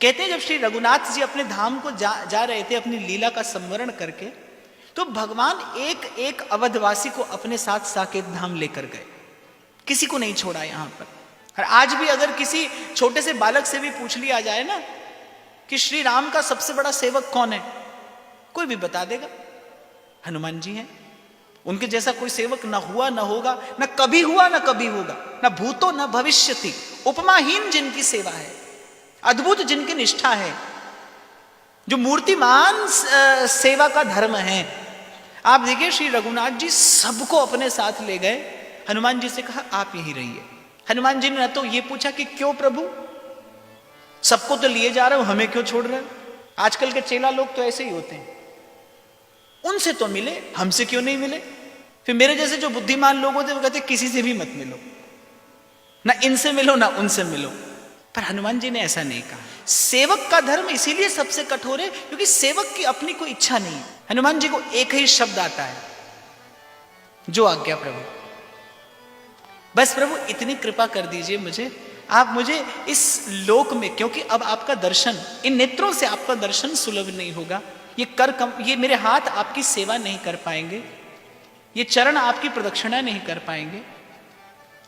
कहते हैं जब श्री रघुनाथ जी अपने धाम को जा रहे थे अपनी लीला का संवरण करके, तो भगवान एक एक अवधवासी को अपने साथ साकेत धाम लेकर गए, किसी को नहीं छोड़ा यहां पर। और आज भी अगर किसी छोटे से बालक से भी पूछ लिया जाए ना कि श्री राम का सबसे बड़ा सेवक कौन है, कोई भी बता देगा, हनुमान जी हैं। उनके जैसा कोई सेवक ना हुआ ना होगा, ना कभी हुआ ना कभी होगा, ना भूतो ना भविष्यति। उपमाहीन जिनकी सेवा है, अद्भुत जिनकी निष्ठा है, जो मूर्तिमान सेवा का धर्म है। आप देखिए श्री रघुनाथ जी सबको अपने साथ ले गए, हनुमान जी से कहा आप यहीं रहिए। हनुमान जी ने ना तो ये पूछा कि क्यों प्रभु, सबको तो लिए जा रहे हो, हमें क्यों छोड़ रहे हो। आजकल के चेला लोग तो ऐसे ही होते हैं, उनसे तो मिले, हमसे क्यों नहीं मिले। फिर मेरे जैसे जो बुद्धिमान लोग होते हैं वो कहते किसी से भी मत मिलो, ना इनसे मिलो ना उनसे मिलो। पर हनुमान जी ने ऐसा नहीं कहा। सेवक का धर्म इसीलिए सबसे कठोर है क्योंकि सेवक की अपनी कोई इच्छा नहीं है। हनुमान जी को एक ही शब्द आता है, जो आज्ञा प्रभु। बस प्रभु इतनी कृपा कर दीजिए मुझे, आप मुझे इस लोक में, क्योंकि अब आपका दर्शन, इन नेत्रों से आपका दर्शन सुलभ नहीं होगा, ये मेरे हाथ आपकी सेवा नहीं कर पाएंगे, ये चरण आपकी प्रदक्षिणा नहीं कर पाएंगे,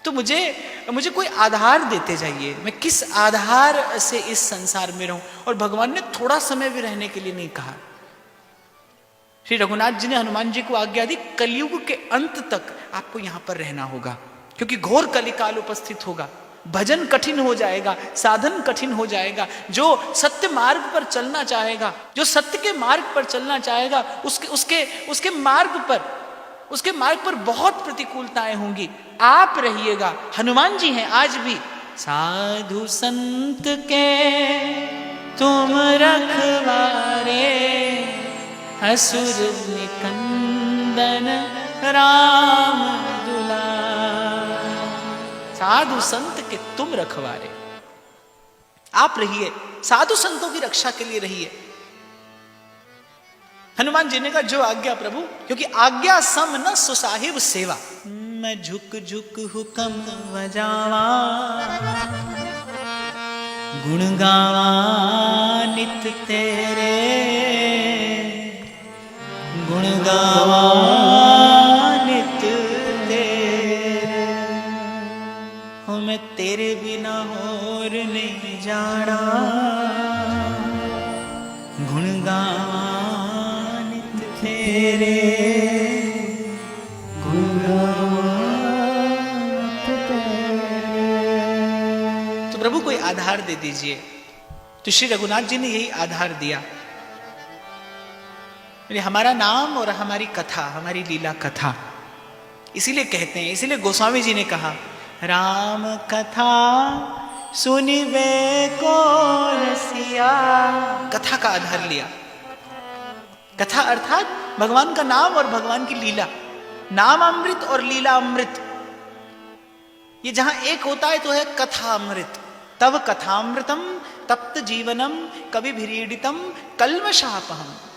तो मुझे कोई आधार देते जाइए, मैं किस आधार से इस संसार में रहूं। और भगवान ने थोड़ा समय भी रहने के लिए नहीं कहा। श्री रघुनाथ जी ने हनुमान जी को आज्ञा दी, कलयुग के अंत तक आपको यहां पर रहना होगा, क्योंकि घोर कलिकाल उपस्थित होगा, भजन कठिन हो जाएगा, साधन कठिन हो जाएगा। जो सत्य मार्ग पर चलना चाहेगा, जो सत्य के मार्ग पर चलना चाहेगा, उसके मार्ग पर बहुत प्रतिकूलताएं होंगी। आप रहिएगा, हनुमान जी हैं आज भी। साधु संत के तुम रखवारे, असुर निकंदन राम दुलार। साधु संत के तुम रखवारे, आप रहिए, साधु संतों की रक्षा के लिए रहिए। हनुमान जी ने कहा जो आज्ञा प्रभु, क्योंकि आज्ञा सम न सुसाहिब सेवा। मैं झुक झुक हुक्म बजावा, गुण गावा नित तेरे, गुण गावा नित तेरे। हो मैं तेरे बिना और नहीं जाना, गुण गावा नित तेरे, गुण गावा नित तेरे। तो प्रभु कोई आधार दे दीजिए। तो श्री रघुनाथ जी ने यही आधार दिया। हमारा नाम और हमारी कथा, हमारी लीला कथा, इसीलिए कहते हैं, इसीलिए गोस्वामी जी ने कहा राम कथा सुनिबे को रसिया। कथा का आधार लिया। कथा अर्थात भगवान का नाम और भगवान की लीला। नाम अमृत और लीला अमृत, ये जहां एक होता है तो है कथा अमृत। तब कथामृतम तप्त जीवनम कवि भिरीडितम कल्मषापहम।